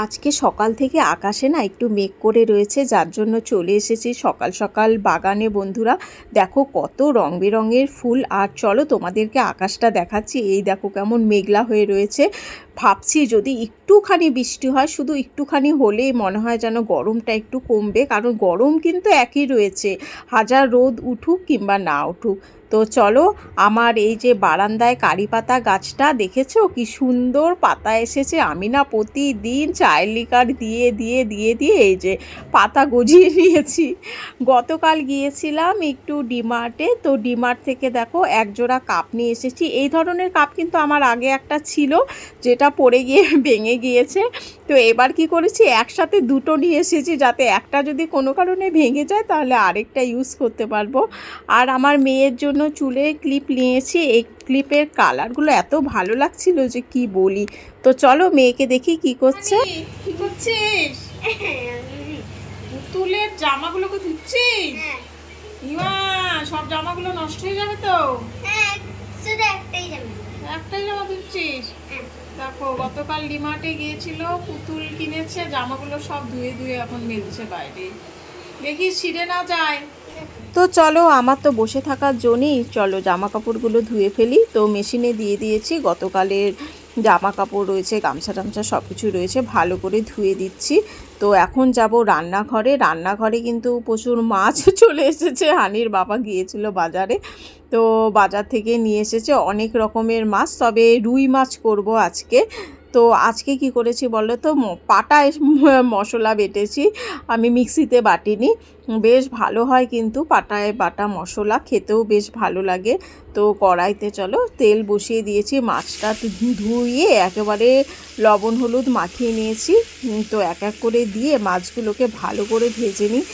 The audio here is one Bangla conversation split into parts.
আজকে সকাল থেকে আকাশে না একটু মেঘ করে রয়েছে, যার জন্য চলে এসেছি সকাল সকাল বাগানে। বন্ধুরা দেখো কত রং বেরঙের ফুল। আর চলো তোমাদেরকে আকাশটা দেখাচ্ছি। এই দেখো কেমন মেঘলা হয়ে রয়েছে। ভাবছি যদি একটুখানি বৃষ্টি হয়, শুধু একটুখানি হলেই মনে হয় যেন গরমটা একটু কমবে, কারণ গরম কিন্তু একই রয়েছে, হাজার রোদ উঠুক কিংবা না উঠুক। তো চলো, আমার এই যে বারান্দায় কারি পাতা গাছটা দেখেছো কি সুন্দর পাতা এসেছে। আমি না প্রতিদিন চায়ের লিকার দিয়ে দিয়ে দিয়ে দিয়ে এই যে পাতা গজিয়ে নিয়েছি। গতকাল গিয়েছিলাম একটু ডিমার্টে, তো ডিমার্ট থেকে দেখো একজোড়া কাপ নিয়ে এসেছি। এই ধরনের কাপ কিন্তু আমার আগে একটা ছিল, যেটা পড়ে গিয়ে ভেঙে গিয়েছে। তো এবার কি করেছি, একসাথে দুটো নিয়ে এসেছি, যাতে একটা যদি কোনো কারণে ভেঙে যায় তাহলে আরেকটা ইউজ করতে পারবো। আর আমার মেয়ের জন্য চুলে ক্লিপ নিয়েছি। এই ক্লিপের কালারগুলো এত ভালো লাগছিল যে কি বলি। তো চলো মেয়েকে দেখি কি করছে। কি করছিস? পুতুলের জামাগুলোকে ধুচ্ছিস? ইমা, সব জামাগুলো নষ্ট হয়ে যাবে তো। একটাই জামা ধুচ্ছিস? দেখো গতকাল ডিমার্টে গিয়েছিল, পুতুল কিনেছে, জামাগুলো সব ধুয়ে ধুয়ে এখন মেলছে বাইরে, দেখি ছিঁড়ে না যায়। তো চলো, আমার তো বসে থাকার জন্যই চলো জামা কাপড়গুলো ধুয়ে ফেলি। তো মেশিনে দিয়ে দিয়েছি, গতকালের জামা কাপড় রয়েছে, গামছা টামছা সব কিছু রয়েছে, ভালো করে ধুয়ে দিচ্ছি। তো এখন যাব রান্নাঘরে। রান্নাঘরে কিন্তু প্রচুর মাছ চলে এসেছে। হানির বাবা গিয়েছিল বাজারে, তো বাজার থেকে নিয়ে এসেছে অনেক রকমের মাছ, তবে রুই মাছ করব আজকে। তো আজকে কি করেছি বলো তো, পাটায় মশলা বেটেছি, আমি মিক্সিতে বাটিনি। বেশ ভালো হয় কিন্তু পাটায় বাটা মশলা, খেতেও বেশ ভালো লাগে। তো কড়াইতে চলো তেল বসিয়ে দিয়েছি, মাছটা ধুয়ে একেবারে লবণ হলুদ মাখিয়ে নিয়েছি। তো এক এক করে দিয়ে মাছগুলোকে ভালো করে ভেজে নিই।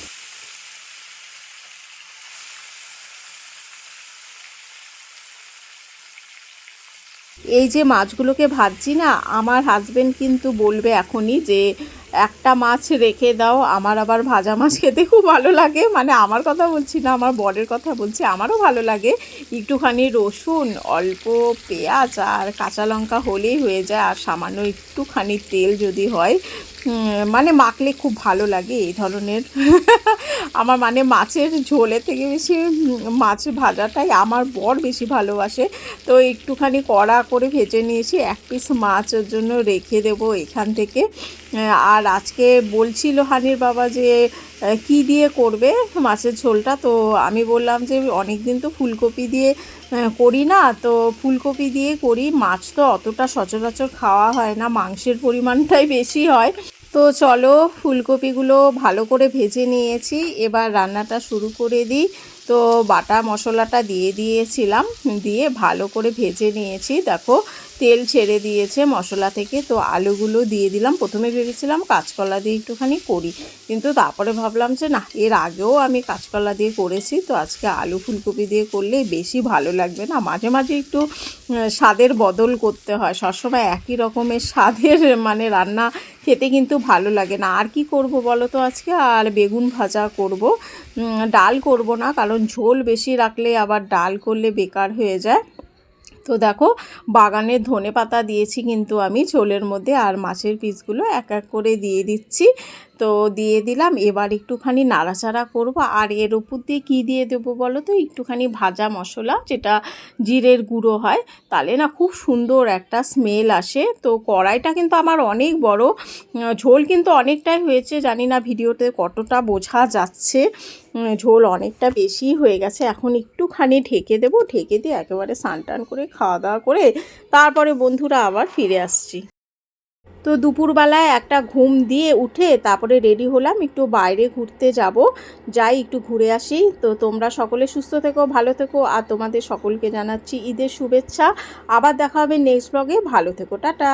এই যে মাছগুলোকে ভাজছি না, আমার হাজবেন্ড কিন্তু বলবে এখনই যে একটা মাছ রেখে দাও। আমার আবার ভাজা মাছ খেতে খুব ভালো লাগে, মানে আমার কথা বলছি না, আমার বরের কথা বলছি। আমারও ভালো লাগে, একটুখানি রসুন, অল্প পেঁয়াজ আর কাঁচা লঙ্কা হলেই হয়ে যায়, আর সামান্য একটুখানি তেল যদি হয়, মানে মাখলে খুব ভালো লাগে এই ধরনের। আমার মানে মাছের ঝোলের থেকে বেশি মাছ ভাজাটাই আমার বর বেশি ভালোবাসে। তো একটুখানি কড়া করে ভেজে নিয়েছি, এক পিস মাছের জন্য রেখে দেবো এখান থেকে। আর আজকে বলছিল হানির বাবা যে কি দিয়ে করবে মাছের ঝোলটা। তো আমি বললাম যে অনেক দিন তো ফুলকপি দিয়ে করি না, তো ফুলকপি দিয়ে করি। মাছ তো অতটা সচরাচর খাওয়া হয় না, মাংসের পরিমাণটাই বেশি হয়। তো চলো, ফুলকপিগুলো ভালো করে ভেজে নিয়েছি, এবার রান্নাটা শুরু করে দিই। তো বাটা মশলাটা দিয়ে দিয়েছিলাম, দিয়ে ভালো করে ভেজে নিয়েছি। দেখো তেল ছেড়ে দিয়েছে মশলা থেকে। তো আলুগুলো দিয়ে দিলাম। প্রথমে ভেবেছিলাম কাঁচকলা দিয়ে একটুখানি করি, কিন্তু তারপরে ভাবলাম যে না, এর আগেও আমি কাঁচকলা দিয়ে করেছি, তো আজকে আলু ফুলকপি দিয়ে করলে বেশি ভালো লাগবে। না, মাঝে মাঝে একটু স্বাদের বদল করতে হয়, সবসময় একই রকমের স্বাদের মানে রান্না খেতে কিন্তু ভালো লাগে না। আর কি করব বলো তো আজকে, আর বেগুন ভাজা করব, ডাল করব না, কারণ ঝোল বেশি রাখলে আবার ডাল করলে বেকার হয়ে যায়। তো দেখো বাগানের ধনেপাতা দিয়েছি কিন্তু আমি ঝোলের মধ্যে, আর মাছের পিসগুলো এক এক করে দিয়ে দিচ্ছি। তো দিয়ে দিলাম, এবার একটুখানি নাড়াচাড়া করব। আর এর উপর দিয়ে কী দিয়ে দেবো বলো তো, একটুখানি ভাজা মশলা, যেটা জিরের গুঁড়ো হয়, তাহলে না খুব সুন্দর একটা স্মেল আসে। তো কড়াইটা কিন্তু আমার অনেক বড়, ঝোল কিন্তু অনেকটাই হয়েছে, জানি না ভিডিওতে কতটা বোঝা যাচ্ছে। ঝোল অনেকটা বেশি হয়ে গেছে। এখন একটুখানি ঢেকে দেবো, ঢেকে দিয়ে একেবারে স্নান টান করে খাওয়া দাওয়া করে তারপরে বন্ধুরা আবার ফিরে আসছি। তো দুপুরবেলায় একটা ঘুম দিয়ে উঠে তারপরে রেডি হলাম, একটু বাইরে ঘুরতে যাব, যাই একটু ঘুরে আসি। তো তোমরা সকলে সুস্থ থেকো, ভালো থেকো, আর তোমাদের সকলকে জানাচ্ছি ঈদের শুভেচ্ছা। আবার দেখা হবে নেক্সট ব্লগে। ভালো থেকো, টাটা।